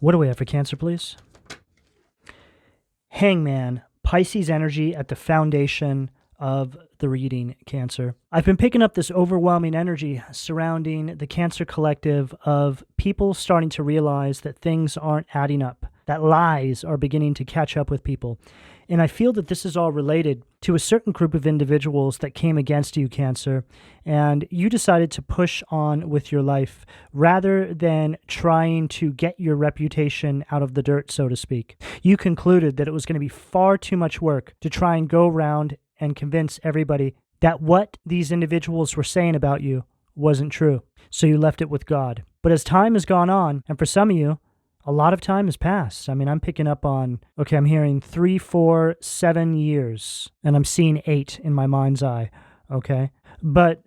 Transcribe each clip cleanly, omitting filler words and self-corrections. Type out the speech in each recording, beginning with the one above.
What do we have for Cancer, please? Hangman, Pisces energy at the foundation of the reading, Cancer. I've been picking up this overwhelming energy surrounding the Cancer collective of people starting to realize that things aren't adding up, that lies are beginning to catch up with people. And I feel that this is all related to a certain group of individuals that came against you, Cancer, and you decided to push on with your life rather than trying to get your reputation out of the dirt, so to speak. You concluded that it was going to be far too much work to try and go around and convince everybody that what these individuals were saying about you wasn't true. So you left it with God. But as time has gone on, and for some of you, a lot of time has passed. I mean, I'm picking up on, I'm hearing 3, 4, 7 years, and I'm seeing 8 in my mind's eye, okay? But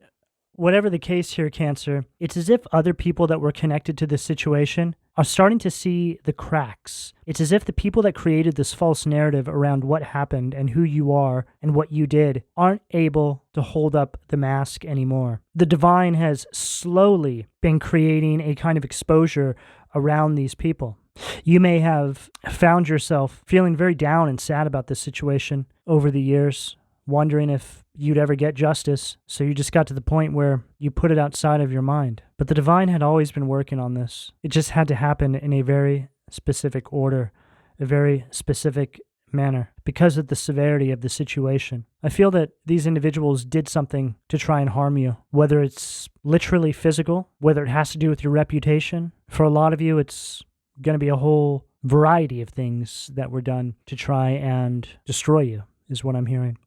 whatever the case here, Cancer, it's as if other people that were connected to this situation are starting to see the cracks. It's as if the people that created this false narrative around what happened and who you are and what you did aren't able to hold up the mask anymore. The divine has slowly been creating a kind of exposure around these people. You may have found yourself feeling very down and sad about this situation over the years, wondering if you'd ever get justice, so you just got to the point where you put it outside of your mind. But the divine had always been working on this. It just had to happen in a very specific order, a very specific manner, because of the severity of the situation. I feel that these individuals did something to try and harm you, whether it's literally physical, whether it has to do with your reputation. For a lot of you, it's going to be a whole variety of things that were done to try and destroy you, is what I'm hearing.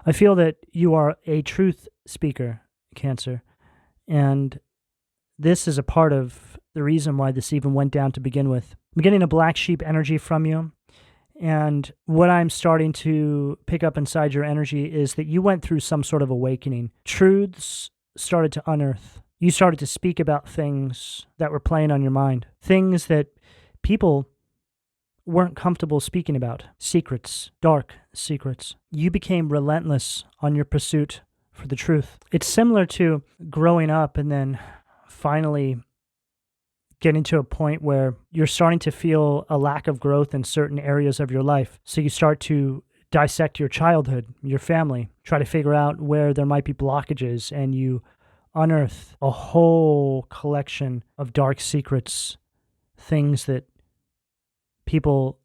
I feel that you are a truth speaker, Cancer, and this is a part of the reason why this even went down to begin with. I'm getting a black sheep energy from you, and what I'm starting to pick up inside your energy is that you went through some sort of awakening. Truths started to unearth. You started to speak about things that were playing on your mind, things that people weren't comfortable speaking about, secrets, dark secrets. You became relentless on your pursuit for the truth. It's similar to growing up and then finally getting to a point where you're starting to feel a lack of growth in certain areas of your life. So you start to dissect your childhood, your family, try to figure out where there might be blockages, and you unearth a whole collection of dark secrets, things that people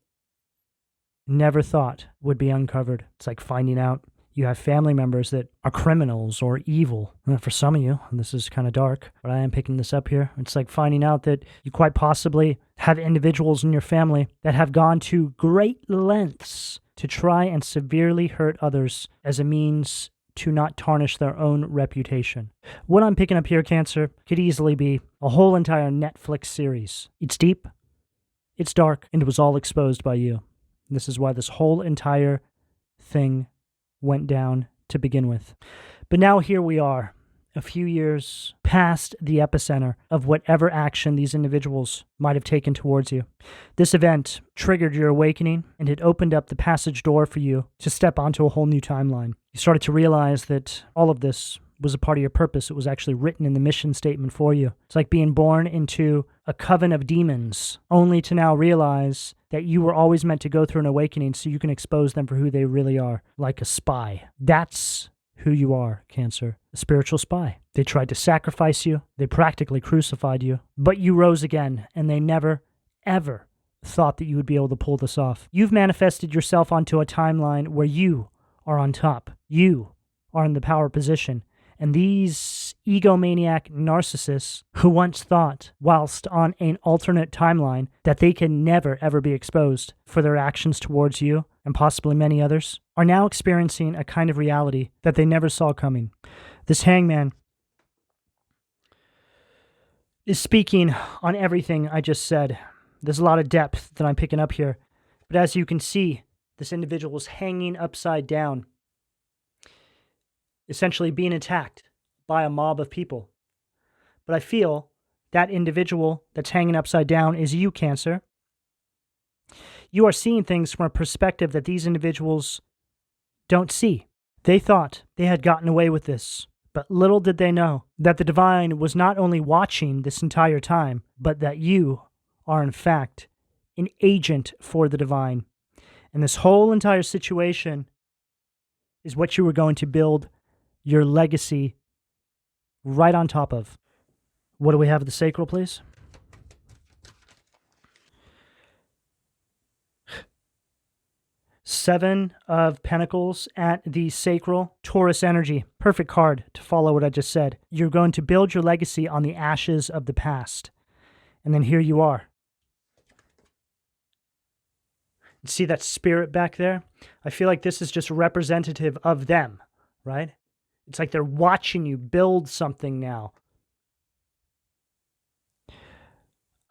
never thought would be uncovered. It's like finding out you have family members that are criminals or evil. For some of you, and this is kind of dark, but I am picking this up here. It's like finding out that you quite possibly have individuals in your family that have gone to great lengths to try and severely hurt others as a means to not tarnish their own reputation. What I'm picking up here, Cancer, could easily be a whole entire Netflix series. It's deep, it's dark, and it was all exposed by you. This is why this whole entire thing went down to begin with. But now here we are, a few years past the epicenter of whatever action these individuals might have taken towards you. This event triggered your awakening, and it opened up the passage door for you to step onto a whole new timeline. You started to realize that all of this was a part of your purpose. It was actually written in the mission statement for you. It's like being born into a coven of demons, only to now realize that you were always meant to go through an awakening so you can expose them for who they really are, like a spy. That's who you are, Cancer, a spiritual spy. They tried to sacrifice you. They practically crucified you, but you rose again, and they never, ever thought that you would be able to pull this off. You've manifested yourself onto a timeline where you are on top. You are in the power position. And these egomaniac narcissists who once thought, whilst on an alternate timeline, that they can never, ever be exposed for their actions towards you and possibly many others, are now experiencing a kind of reality that they never saw coming. This hangman is speaking on everything I just said. There's a lot of depth that I'm picking up here. But as you can see, this individual is hanging upside down, essentially being attacked by a mob of people. But I feel that individual that's hanging upside down is you, Cancer. You are seeing things from a perspective that these individuals don't see. They thought they had gotten away with this, but little did they know that the divine was not only watching this entire time, but that you are in fact an agent for the divine. And this whole entire situation is what you were going to build your legacy right on top of. What do we have at the sacral, please? Seven of Pentacles at the sacral. Taurus energy. Perfect card to follow what I just said. You're going to build your legacy on the ashes of the past. And then here you are. See that spirit back there? I feel like this is just representative of them, right? It's like they're watching you build something now.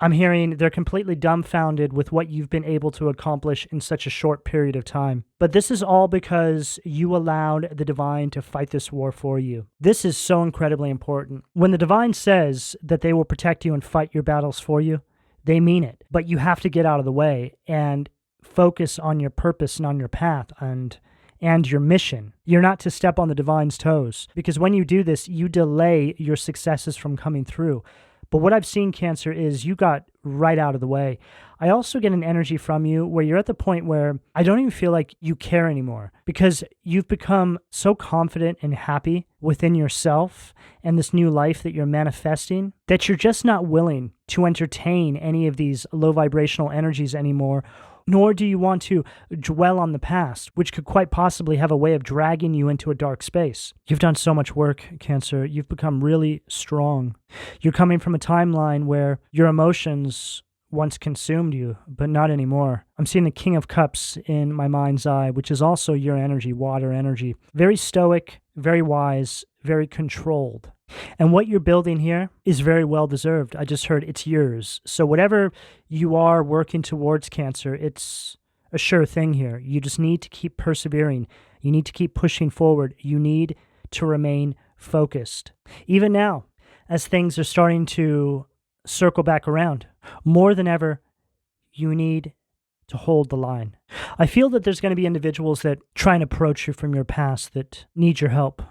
I'm hearing they're completely dumbfounded with what you've been able to accomplish in such a short period of time. But this is all because you allowed the divine to fight this war for you. This is so incredibly important. When the divine says that they will protect you and fight your battles for you, they mean it. But you have to get out of the way and focus on your purpose and on your path and your mission. You're not to step on the divine's toes, because when you do this, you delay your successes from coming through. But what I've seen, Cancer, is you got right out of the way. I also get an energy from you where you're at the point where I don't even feel like you care anymore, because you've become so confident and happy within yourself and this new life that you're manifesting that you're just not willing to entertain any of these low vibrational energies anymore, nor do you want to dwell on the past, which could quite possibly have a way of dragging you into a dark space. You've done so much work, Cancer. You've become really strong. You're coming from a timeline where your emotions once consumed you, but not anymore. I'm seeing the King of Cups in my mind's eye, which is also your energy, water energy. Very stoic, very wise, very controlled. And what you're building here is very well deserved. I just heard it's yours. So whatever you are working towards, Cancer, it's a sure thing here. You just need to keep persevering. You need to keep pushing forward. You need to remain focused. Even now, as things are starting to circle back around, more than ever, you need to hold the line. I feel that there's going to be individuals that try and approach you from your past that need your help,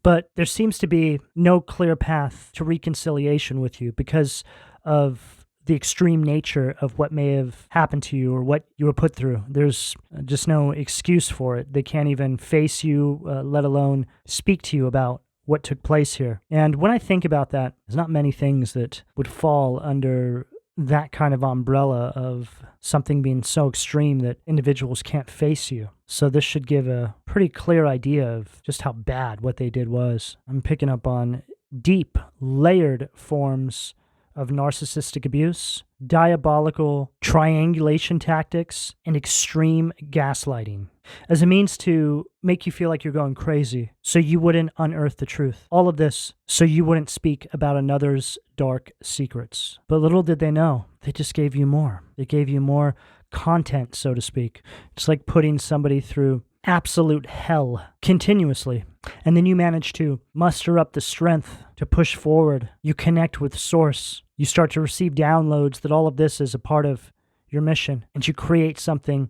but there seems to be no clear path to reconciliation with you because of the extreme nature of what may have happened to you or what you were put through. There's just no excuse for it. They can't even face you, let alone speak to you about what took place here. And when I think about that, there's not many things that would fall under that kind of umbrella of something being so extreme that individuals can't face you. So this should give a pretty clear idea of just how bad what they did was. I'm picking up on deep, layered forms of narcissistic abuse, diabolical triangulation tactics, and extreme gaslighting as a means to make you feel like you're going crazy so you wouldn't unearth the truth. All of this so you wouldn't speak about another's dark secrets. But little did they know, they just gave you more. They gave you more content, so to speak. It's like putting somebody through absolute hell continuously. And then you manage to muster up the strength to push forward. You connect with Source. You start to receive downloads that all of this is a part of your mission. And you create something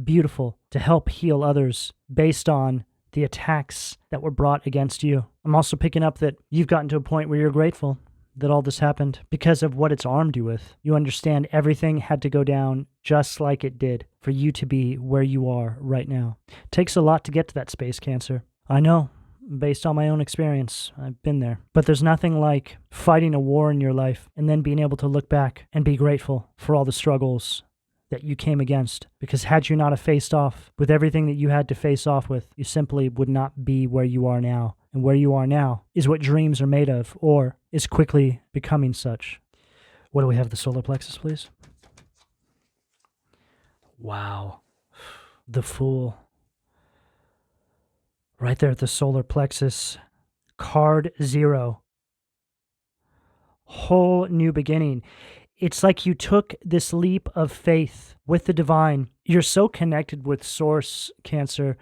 beautiful to help heal others based on the attacks that were brought against you. I'm also picking up that you've gotten to a point where you're grateful that all this happened because of what it's armed you with. You understand everything had to go down just like it did for you to be where you are right now. It takes a lot to get to that space, Cancer. I know, based on my own experience. I've been there. But there's nothing like fighting a war in your life and then being able to look back and be grateful for all the struggles that you came against. Because had you not have faced off with everything that you had to face off with, you simply would not be where you are now. And where you are now is what dreams are made of, or is quickly becoming such. What do we have? The solar plexus, please. Wow. The Fool. Right there at the solar plexus. Card 0. Whole new beginning. It's like you took this leap of faith with the divine. You're so connected with Source, Cancer.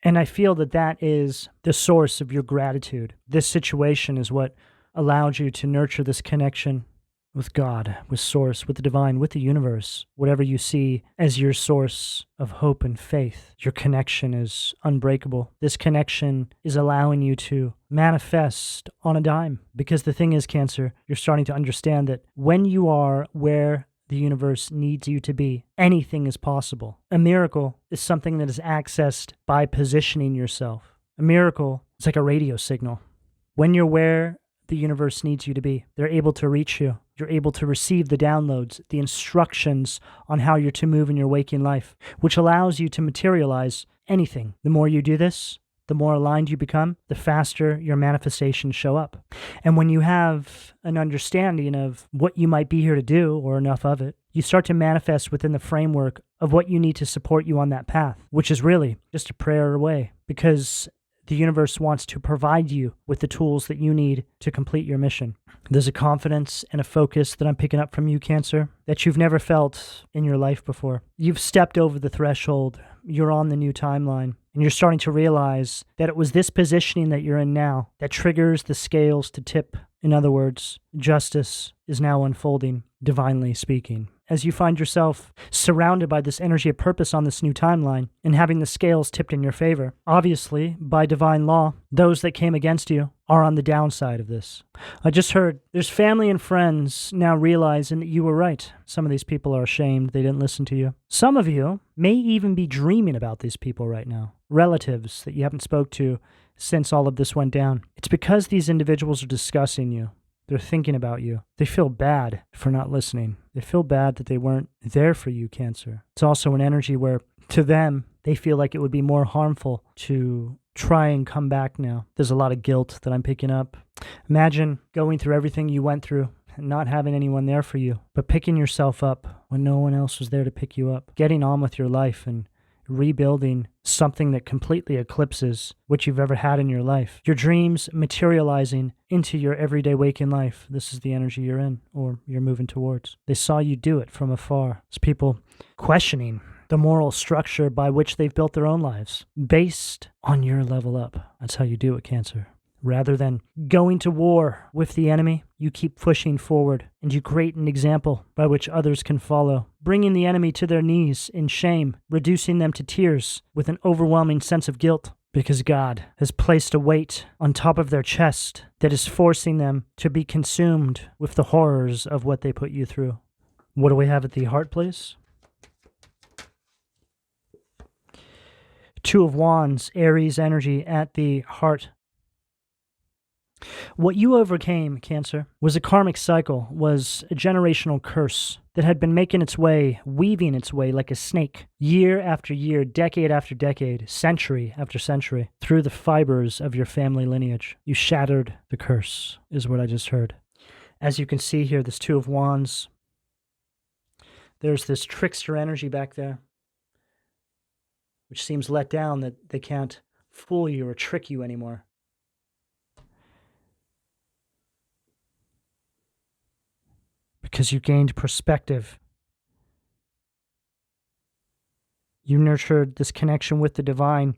And I feel that that is the source of your gratitude. This situation is what allowed you to nurture this connection with God, with Source, with the divine, with the universe. Whatever you see as your source of hope and faith, your connection is unbreakable. This connection is allowing you to manifest on a dime. Because the thing is, Cancer, you're starting to understand that when you are where the universe needs you to be. Anything is possible. A miracle is something that is accessed by positioning yourself. A miracle is like a radio signal. When you're where the universe needs you to be, they're able to reach you. You're able to receive the downloads, the instructions on how you're to move in your waking life, which allows you to materialize anything. The more you do this, the more aligned you become, the faster your manifestations show up. And when you have an understanding of what you might be here to do, or enough of it, you start to manifest within the framework of what you need to support you on that path, which is really just a prayer away, because the universe wants to provide you with the tools that you need to complete your mission. There's a confidence and a focus that I'm picking up from you, Cancer, that you've never felt in your life before. You've stepped over the threshold. You're on the new timeline. And you're starting to realize that it was this positioning that you're in now that triggers the scales to tip. In other words, justice is now unfolding, divinely speaking. As you find yourself surrounded by this energy of purpose on this new timeline and having the scales tipped in your favor, obviously, by divine law, those that came against you are on the downside of this. I just heard there's family and friends now realizing that you were right. Some of these people are ashamed they didn't listen to you. Some of you may even be dreaming about these people right now. Relatives that you haven't spoke to since all of this went down. It's because these individuals are discussing you. They're thinking about you. They feel bad for not listening. They feel bad that they weren't there for you, Cancer. It's also an energy where, to them, they feel like it would be more harmful to try and come back now. There's a lot of guilt that I'm picking up. Imagine going through everything you went through and not having anyone there for you, but picking yourself up when no one else was there to pick you up. Getting on with your life and rebuilding something that completely eclipses what you've ever had in your life. Your dreams materializing into your everyday waking life. This is the energy you're in, or you're moving towards. They saw you do it from afar. It's people questioning the moral structure by which they've built their own lives, based on your level up. That's how you do it, Cancer. Rather than going to war with the enemy, you keep pushing forward and you create an example by which others can follow, bringing the enemy to their knees in shame, reducing them to tears with an overwhelming sense of guilt, because God has placed a weight on top of their chest that is forcing them to be consumed with the horrors of what they put you through. What do we have at the heart, please? Two of Wands, Aries energy at the heart. What you overcame, Cancer, was a karmic cycle, was a generational curse that had been making its way, weaving its way like a snake, year after year, decade after decade, century after century, through the fibers of your family lineage. You shattered the curse, is what I just heard. As you can see here, this Two of Wands, there's this trickster energy back there, which seems let down that they can't fool you or trick you anymore. Because you gained perspective. You nurtured this connection with the divine,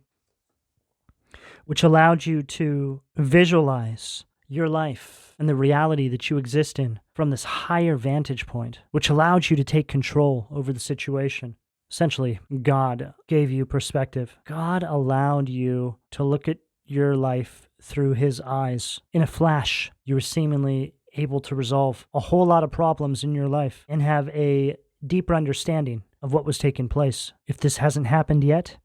which allowed you to visualize your life and the reality that you exist in from this higher vantage point, which allowed you to take control over the situation. Essentially, God gave you perspective. God allowed you to look at your life through his eyes. In a flash, you were seemingly able to resolve a whole lot of problems in your life and have a deeper understanding of what was taking place. If this hasn't happened yet,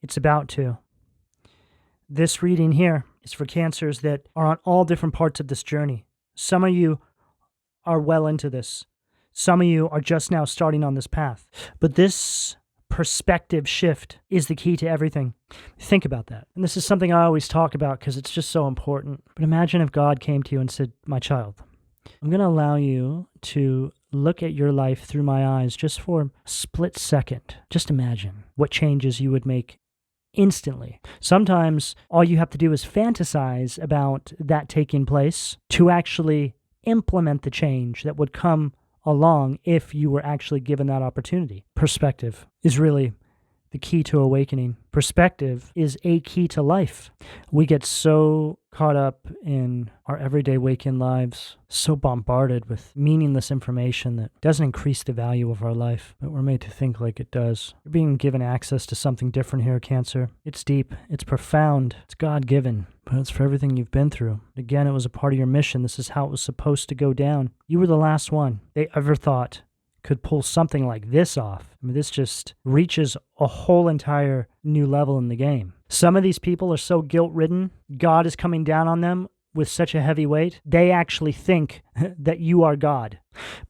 it's about to. This reading here is for Cancers that are on all different parts of this journey. Some of you are well into this. Some of you are just now starting on this path. But this perspective shift is the key to everything. Think about that. And this is something I always talk about because it's just so important. But imagine if God came to you and said, "My child, I'm going to allow you to look at your life through my eyes just for a split second. Just imagine what changes you would make instantly." Sometimes all you have to do is fantasize about that taking place to actually implement the change that would come along if you were actually given that opportunity. Perspective is really the key to awakening. Perspective is a key to life. We get so caught up in our everyday waking lives, so bombarded with meaningless information that doesn't increase the value of our life, but we're made to think like it does. You're being given access to something different here, Cancer. It's deep, it's profound, it's God-given, but it's for everything you've been through. Again, it was a part of your mission. This is how it was supposed to go down. You were the last one they ever thought could pull something like this off. I mean, this just reaches a whole entire new level in the game. Some of these people are so guilt-ridden, God is coming down on them with such a heavy weight, they actually think that you are God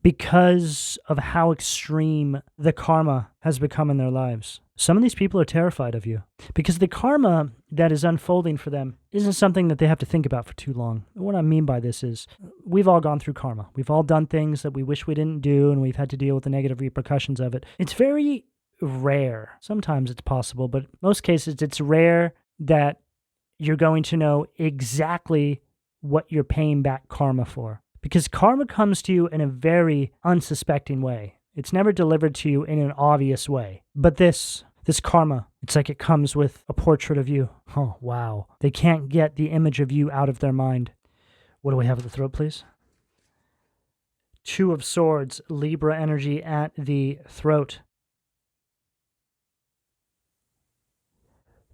because of how extreme the karma has become in their lives. Some of these people are terrified of you because the karma that is unfolding for them isn't something that they have to think about for too long. What I mean by this is we've all gone through karma. We've all done things that we wish we didn't do, and we've had to deal with the negative repercussions of it. It's very rare. Sometimes it's possible, but most cases it's rare that you're going to know exactly what you're paying back karma for. Because karma comes to you in a very unsuspecting way. It's never delivered to you in an obvious way. But this karma, it's like it comes with a portrait of you. Oh, wow. They can't get the image of you out of their mind. What do we have at the throat, please? Two of Swords, Libra energy at the throat.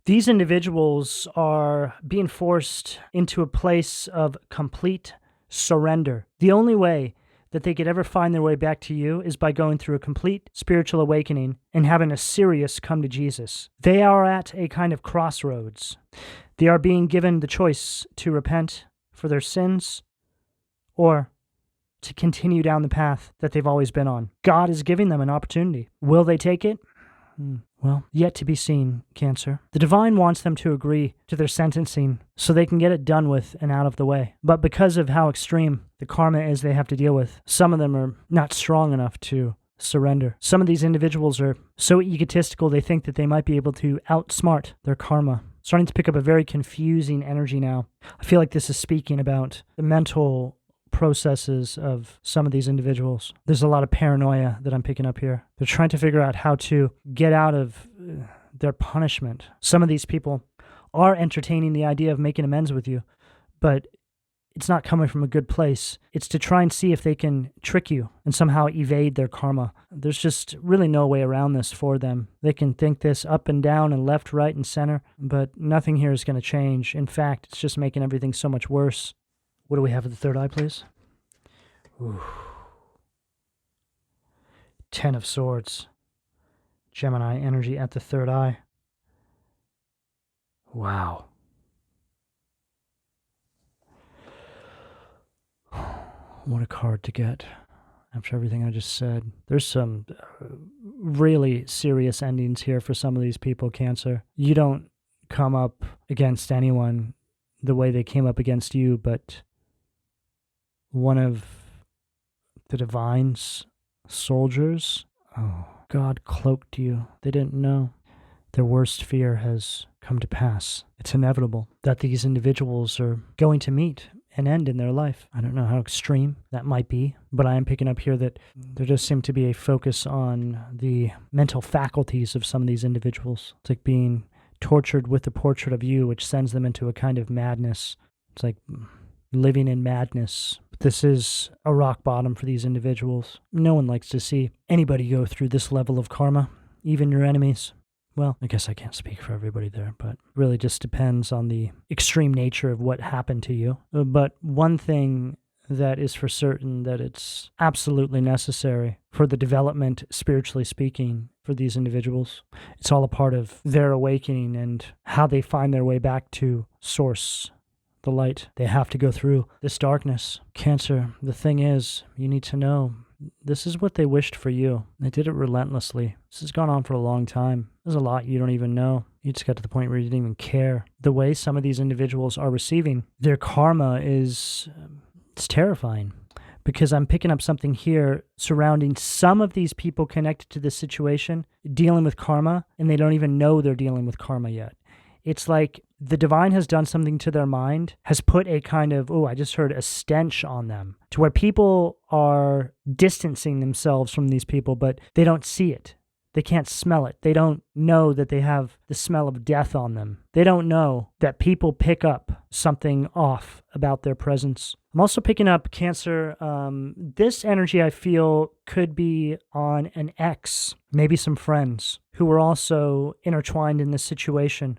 These individuals are being forced into a place of complete surrender. The only way that they could ever find their way back to you is by going through a complete spiritual awakening and having a serious come to Jesus. They are at a kind of crossroads. They are being given the choice to repent for their sins or to continue down the path that they've always been on. God is giving them an opportunity. Will they take it? Well, yet to be seen, Cancer. The divine wants them to agree to their sentencing so they can get it done with and out of the way. But because of how extreme the karma is they have to deal with, some of them are not strong enough to surrender. Some of these individuals are so egotistical they think that they might be able to outsmart their karma. Starting to pick up a very confusing energy now. I feel like this is speaking about the mental processes of some of these individuals. There's a lot of paranoia that I'm picking up here. They're trying to figure out how to get out of their punishment. Some of these people are entertaining the idea of making amends with you, but it's not coming from a good place. It's to try and see if they can trick you and somehow evade their karma. There's just really no way around this for them. They can think this up and down and left, right, and center, but nothing here is going to change. In fact, it's just making everything so much worse. What do we have at the third eye, please? Ooh. 10 of Swords. Gemini energy at the third eye. Wow. What a card to get after everything I just said. There's some really serious endings here for some of these people, Cancer. You don't come up against anyone the way they came up against you, but one of the divine's soldiers, oh, God cloaked you. They didn't know. Their worst fear has come to pass. It's inevitable that these individuals are going to meet an end in their life. I don't know how extreme that might be, but I am picking up here that there does seem to be a focus on the mental faculties of some of these individuals. It's like being tortured with the portrait of you, which sends them into a kind of madness. It's like living in madness. But this is a rock bottom for these individuals. No one likes to see anybody go through this level of karma, even your enemies. Well, I guess I can't speak for everybody there, but really just depends on the extreme nature of what happened to you. But one thing that is for certain, that it's absolutely necessary for the development, spiritually speaking, for these individuals. It's all a part of their awakening and how they find their way back to source, the light. They have to go through this darkness. Cancer, the thing is, you need to know, this is what they wished for you. They did it relentlessly. This has gone on for a long time. There's a lot you don't even know. You just got to the point where you didn't even care. The way some of these individuals are receiving their karma is, it's terrifying. Because I'm picking up something here surrounding some of these people connected to this situation, dealing with karma, and they don't even know they're dealing with karma yet. It's like the divine has done something to their mind, has put a kind of, I just heard a stench on them, to where people are distancing themselves from these people, but they don't see it. They can't smell it. They don't know that they have the smell of death on them. They don't know that people pick up something off about their presence. I'm also picking up, Cancer, this energy I feel could be on an ex, maybe some friends who were also intertwined in this situation.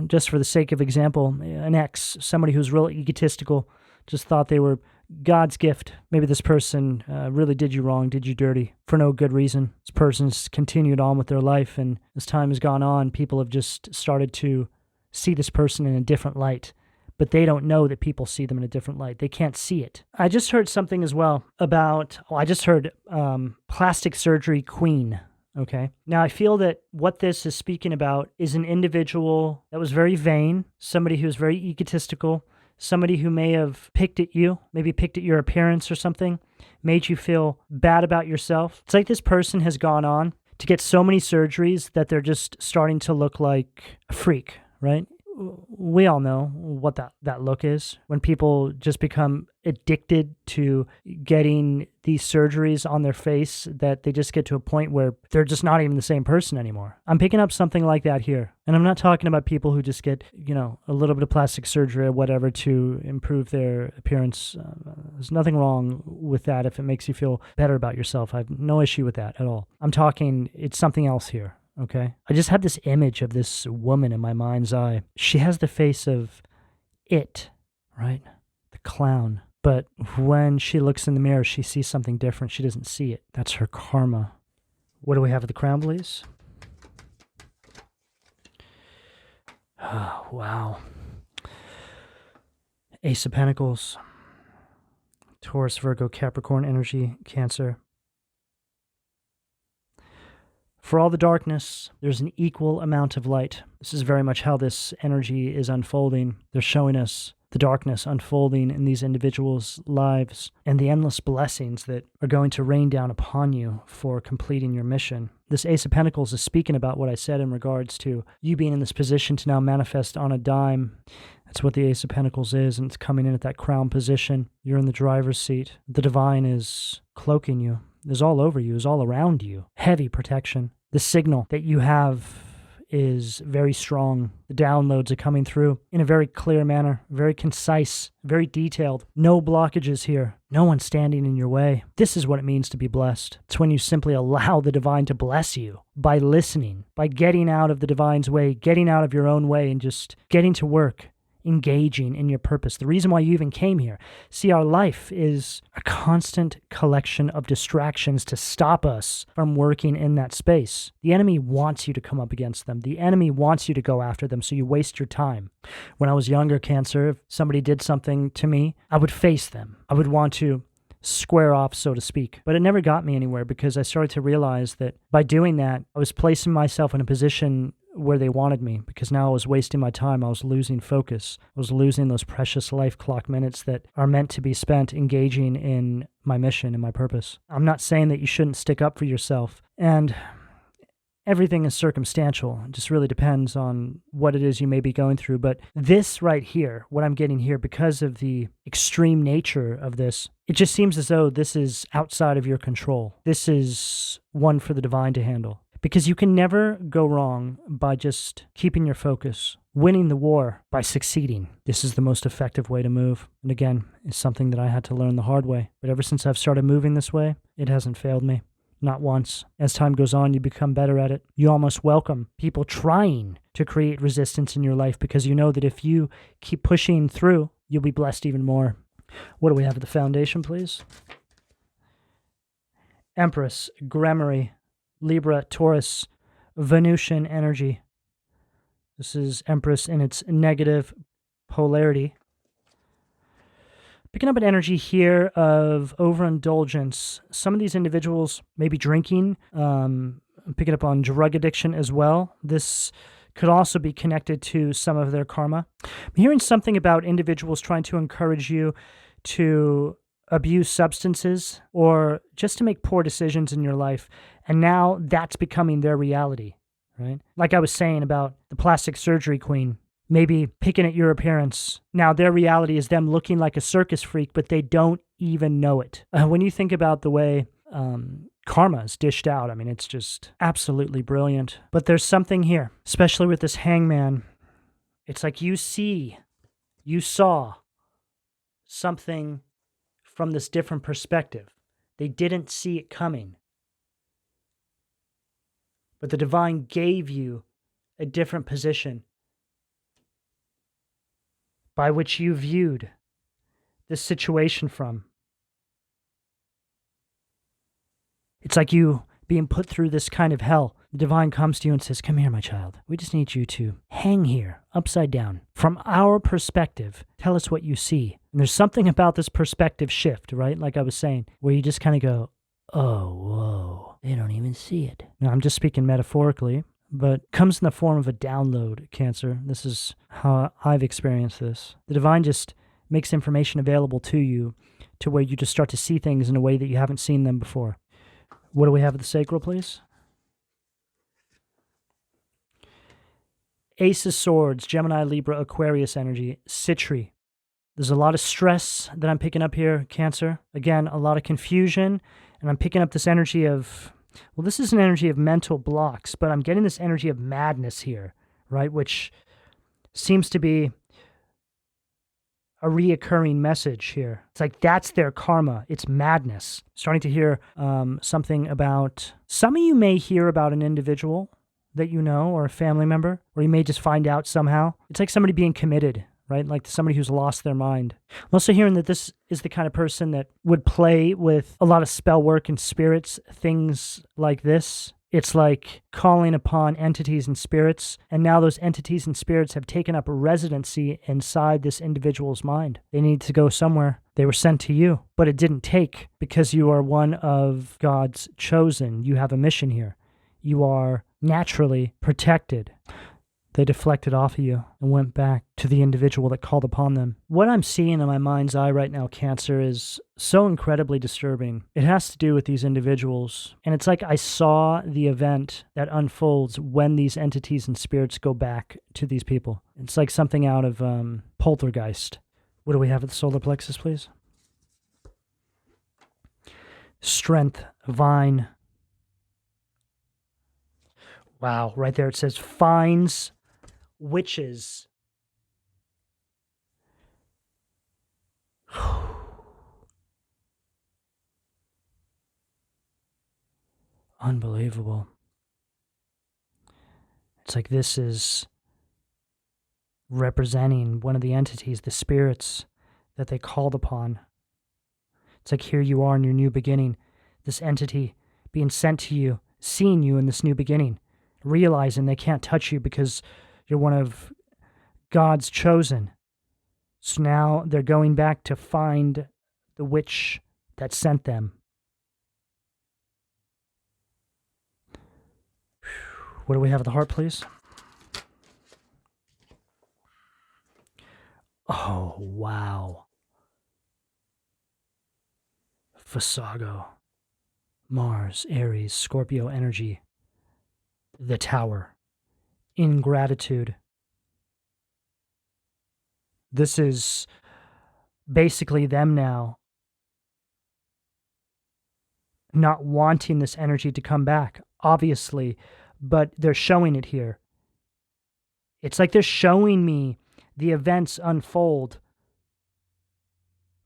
Just for the sake of example, an ex, somebody who's real egotistical, just thought they were God's gift. Maybe this person really did you wrong, did you dirty for no good reason. This person's continued on with their life, and as time has gone on, people have just started to see this person in a different light. But they don't know that people see them in a different light. They can't see it. I just heard something as well about, plastic surgery queen. Okay. Now, I feel that what this is speaking about is an individual that was very vain, somebody who's very egotistical, somebody who may have picked at you, maybe picked at your appearance or something, made you feel bad about yourself. It's like this person has gone on to get so many surgeries that they're just starting to look like a freak, right? We all know what that look is when people just become addicted to getting these surgeries on their face that they just get to a point where they're just not even the same person anymore. I'm picking up something like that here. And I'm not talking about people who just get, a little bit of plastic surgery or whatever to improve their appearance. There's nothing wrong with that if it makes you feel better about yourself. I have no issue with that at all. I'm talking, it's something else here. Okay. I just have this image of this woman in my mind's eye. She has the face of it, right? The clown. But when she looks in the mirror, she sees something different. She doesn't see it. That's her karma. What do we have at the crown, please? Oh, wow. Ace of Pentacles. Taurus, Virgo, Capricorn energy, Cancer. For all the darkness, there's an equal amount of light. This is very much how this energy is unfolding. They're showing us the darkness unfolding in these individuals' lives and the endless blessings that are going to rain down upon you for completing your mission. This Ace of Pentacles is speaking about what I said in regards to you being in this position to now manifest on a dime. That's what the Ace of Pentacles is, and it's coming in at that crown position. You're in the driver's seat. The divine is cloaking you, is all over you, is all around you. Heavy protection. The signal that you have is very strong. The downloads are coming through in a very clear manner, very concise, very detailed. No blockages here. No one standing in your way. This is what it means to be blessed. It's when you simply allow the divine to bless you by listening, by getting out of the divine's way, getting out of your own way, and just getting to work, engaging in your purpose. The reason why you even came here. See, our life is a constant collection of distractions to stop us from working in that space. The enemy wants you to come up against them. The enemy wants you to go after them, so you waste your time. When I was younger, Cancer, if somebody did something to me, I would face them. I would want to square off, so to speak. But it never got me anywhere because I started to realize that by doing that, I was placing myself in a position where they wanted me, because now I was wasting my time. I was losing focus. I was losing those precious life clock minutes that are meant to be spent engaging in my mission and my purpose. I'm not saying that you shouldn't stick up for yourself, and everything is circumstantial. It just really depends on what it is you may be going through. But this right here, what I'm getting here, because of the extreme nature of this, it just seems as though this is outside of your control. This is one for the divine to handle. Because you can never go wrong by just keeping your focus, winning the war by succeeding. This is the most effective way to move. And again, it's something that I had to learn the hard way. But ever since I've started moving this way, it hasn't failed me. Not once. As time goes on, you become better at it. You almost welcome people trying to create resistance in your life because you know that if you keep pushing through, you'll be blessed even more. What do we have at the foundation, please? Empress, Gramarye, Libra, Taurus, Venusian energy. This is Empress in its negative polarity. Picking up an energy here of overindulgence. Some of these individuals may be drinking. I'm picking up on drug addiction as well. This could also be connected to some of their karma. I'm hearing something about individuals trying to encourage you to abuse substances or just to make poor decisions in your life. And now that's becoming their reality, right? Like I was saying about the plastic surgery queen, maybe picking at your appearance. Now their reality is them looking like a circus freak, but they don't even know it. When you think about the way karma is dished out, I mean, it's just absolutely brilliant. But there's something here, especially with this hangman. It's like you saw something from this different perspective. They didn't see it coming. But the divine gave you a different position by which you viewed this situation from. It's like you being put through this kind of hell. The divine comes to you and says, come here, my child. We just need you to hang here, upside down. From our perspective, tell us what you see. And there's something about this perspective shift, right? Like I was saying, where you just kind of go, oh, whoa, they don't even see it. Now, I'm just speaking metaphorically, but comes in the form of a download, Cancer. This is how I've experienced this. The divine just makes information available to you to where you just start to see things in a way that you haven't seen them before. What do we have at the sacral, please? Ace of Swords, Gemini, Libra, Aquarius energy, Citri. There's a lot of stress that I'm picking up here, Cancer. Again, a lot of confusion, and I'm picking up this energy of, well, this is an energy of mental blocks, but I'm getting this energy of madness here, right? Which seems to be a reoccurring message here. It's like that's their karma. It's madness. Starting to hear something about, some of you may hear about an individual that you know or a family member, or you may just find out somehow. It's like somebody being committed, right? Like somebody who's lost their mind. I'm also hearing that this is the kind of person that would play with a lot of spell work and spirits, things like this. It's like calling upon entities and spirits, and now those entities and spirits have taken up residency inside this individual's mind. They need to go somewhere. They were sent to you, but it didn't take because you are one of God's chosen. You have a mission here. You are naturally protected. They deflected off of you and went back to the individual that called upon them. What I'm seeing in my mind's eye right now, Cancer, is so incredibly disturbing. It has to do with these individuals. And it's like I saw the event that unfolds when these entities and spirits go back to these people. It's like something out of Poltergeist. What do we have at the solar plexus, please? Strength, Vine. Wow, right there it says finds witches. Unbelievable. It's like this is representing one of the entities, the spirits that they called upon. It's like here you are in your new beginning, this entity being sent to you, seeing you in this new beginning, realizing they can't touch you because you're one of God's chosen. So now they're going back to find the witch that sent them. What do we have at the heart, please? Oh, wow. Visago. Mars, Aries, Scorpio energy. The Tower. Ingratitude. This is basically them now not wanting this energy to come back, obviously, but they're showing it here. It's like they're showing me the events unfold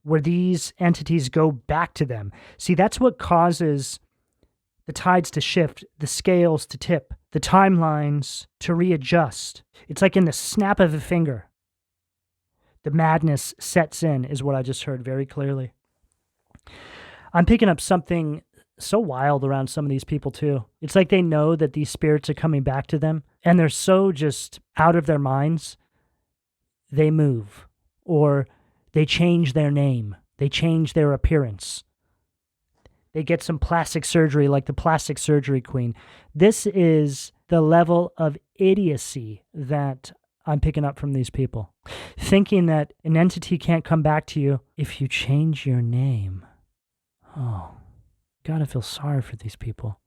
where these entities go back to them. See, that's what causes the tides to shift, the scales to tip, the timelines to readjust. It's like in the snap of a finger. The madness sets in, is what I just heard very clearly. I'm picking up something so wild around some of these people too. It's like they know that these spirits are coming back to them, and they're so just out of their minds, they move, or they change their name, they change their appearance. They get some plastic surgery like the plastic surgery queen. This is the level of idiocy that I'm picking up from these people. Thinking that an entity can't come back to you if you change your name. Oh, gotta feel sorry for these people.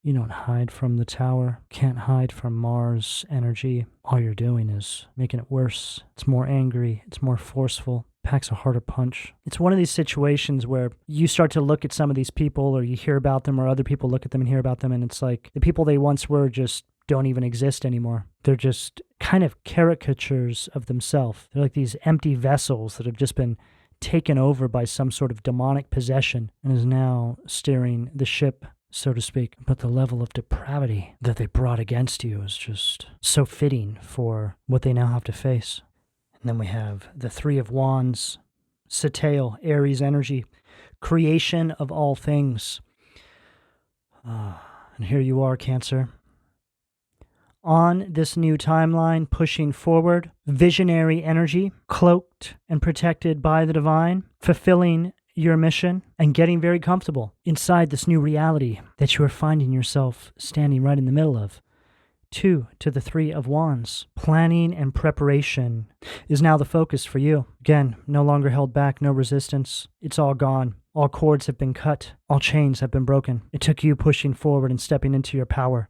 You don't hide from the Tower. Can't hide from Mars energy. All you're doing is making it worse. It's more angry. It's more forceful. Packs a harder punch. It's one of these situations where you start to look at some of these people, or you hear about them, or other people look at them and hear about them, and it's like the people they once were just don't even exist anymore. They're just kind of caricatures of themselves. They're like these empty vessels that have just been taken over by some sort of demonic possession and is now steering the ship, so to speak. But the level of depravity that they brought against you is just so fitting for what they now have to face. And then we have the Three of Wands, Satale, Aries energy, creation of all things. And here you are, Cancer. On this new timeline, pushing forward, visionary energy, cloaked and protected by the divine, fulfilling your mission and getting very comfortable inside this new reality that you are finding yourself standing right in the middle of. 2 to the 3 of Wands. Planning and preparation is now the focus for you. Again, no longer held back, no resistance. It's all gone. All cords have been cut. All chains have been broken. It took you pushing forward and stepping into your power,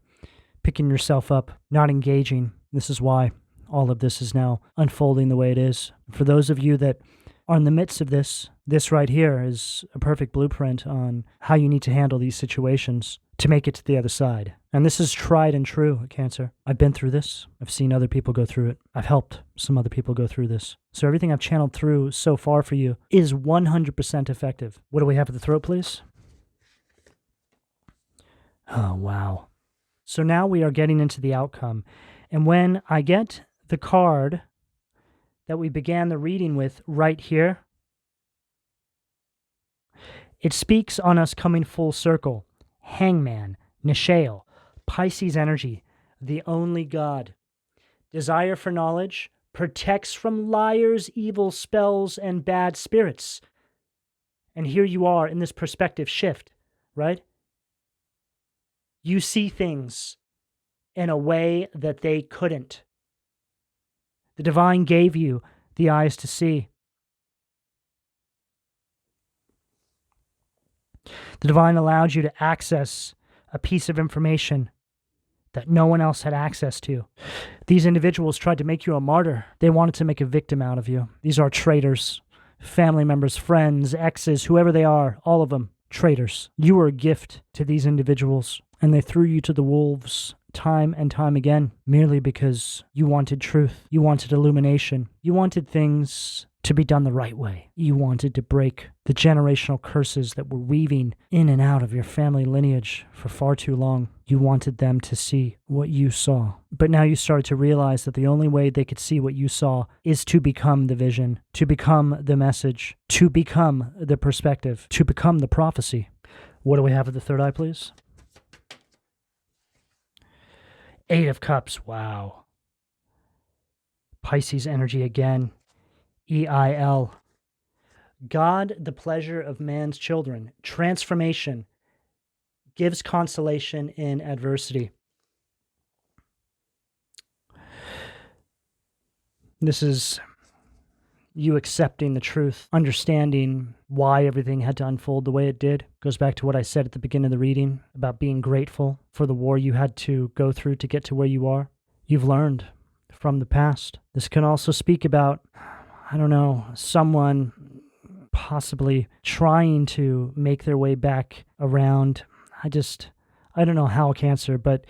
picking yourself up, not engaging. This is why all of this is now unfolding the way it is. For those of you that are in the midst of this right here is a perfect blueprint on how you need to handle these situations to make it to the other side. And this is tried and true, Cancer. I've been through this. I've seen other people go through it. I've helped some other people go through this. So everything I've channeled through so far for you is 100% effective. What do we have at the throat, please? Oh, wow. So now we are getting into the outcome. And when I get the card that we began the reading with right here, it speaks on us coming full circle. Hangman, Nishael, Pisces energy, the only God. Desire for knowledge, protects from liars, evil spells, and bad spirits. And here you are in this perspective shift, right? You see things in a way that they couldn't. The divine gave you the eyes to see. The divine allowed you to access a piece of information that no one else had access to. These individuals tried to make you a martyr. They wanted to make a victim out of you. These are traitors, family members, friends, exes, whoever they are, all of them, traitors. You were a gift to these individuals, and they threw you to the wolves time and time again, merely because you wanted truth. You wanted illumination. You wanted things to be done the right way. You wanted to break the generational curses that were weaving in and out of your family lineage for far too long. You wanted them to see what you saw. But now you started to realize that the only way they could see what you saw is to become the vision, to become the message, to become the perspective, to become the prophecy. What do we have at the third eye, please? 8 of Cups. Wow. Pisces energy again. EIL. God, the pleasure of man's children. Transformation. Gives consolation in adversity. This is you accepting the truth, understanding why everything had to unfold the way it did. Goes back to what I said at the beginning of the reading about being grateful for the war you had to go through to get to where you are. You've learned from the past. This can also speak about, I don't know, someone possibly trying to make their way back around. I don't know how, Cancer, but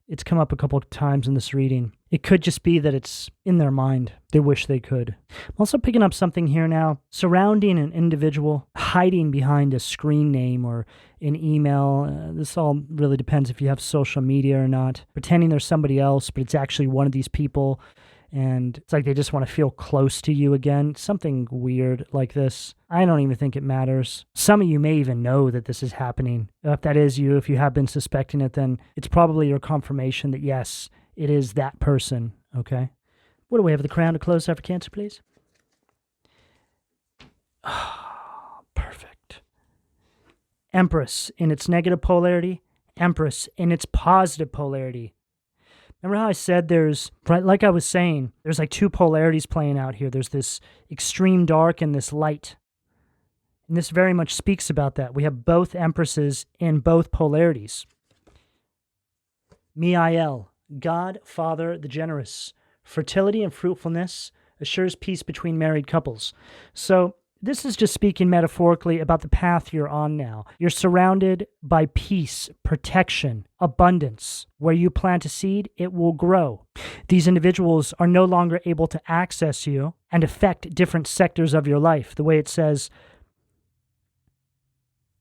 it's come up a couple of times in this reading. It could just be that it's in their mind. They wish they could. I'm also picking up something here now. Surrounding an individual, hiding behind a screen name or an email. This all really depends if you have social media or not. Pretending there's somebody else, but it's actually one of these people. And it's like they just want to feel close to you again. Something weird like this. I don't even think it matters. Some of you may even know that this is happening. If that is you, if you have been suspecting it, then it's probably your confirmation that yes, it is that person, okay? What do we have at the crown to close out for Cancer, please? Oh, perfect. Empress in its negative polarity. Empress in its positive polarity. Remember how I said like I was saying, there's like two polarities playing out here. There's this extreme dark and this light. And this very much speaks about that. We have both empresses in both polarities. Miael, God, Father, the generous. Fertility and fruitfulness assures peace between married couples. So this is just speaking metaphorically about the path you're on now. You're surrounded by peace, protection, abundance. Where you plant a seed, it will grow. These individuals are no longer able to access you and affect different sectors of your life. The way it says,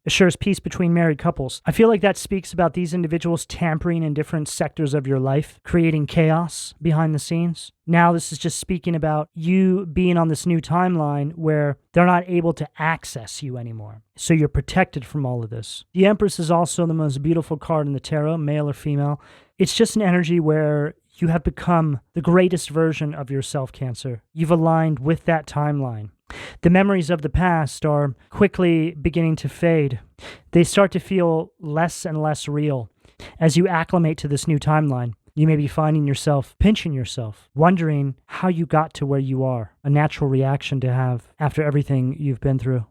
assures peace between married couples. I feel like that speaks about these individuals tampering in different sectors of your life, creating chaos behind the scenes. Now this is just speaking about you being on this new timeline where they're not able to access you anymore. So you're protected from all of this. The Empress is also the most beautiful card in the tarot, male or female. It's just an energy where you have become the greatest version of yourself, Cancer. You've aligned with that timeline. The memories of the past are quickly beginning to fade. They start to feel less and less real. As you acclimate to this new timeline, you may be finding yourself pinching yourself, wondering how you got to where you are, a natural reaction to have after everything you've been through.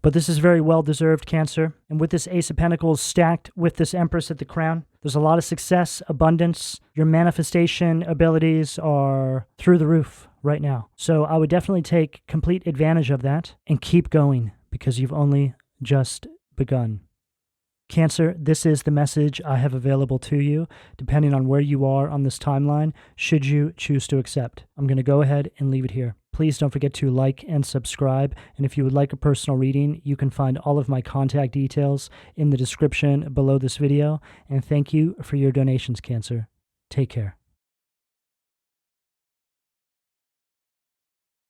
But this is very well-deserved, Cancer. And with this Ace of Pentacles stacked with this Empress at the crown, there's a lot of success, abundance. Your manifestation abilities are through the roof right now. So I would definitely take complete advantage of that and keep going because you've only just begun. Cancer, this is the message I have available to you, depending on where you are on this timeline, should you choose to accept. I'm going to go ahead and leave it here. Please don't forget to like and subscribe, and if you would like a personal reading, you can find all of my contact details in the description below this video, and thank you for your donations, Cancer. Take care.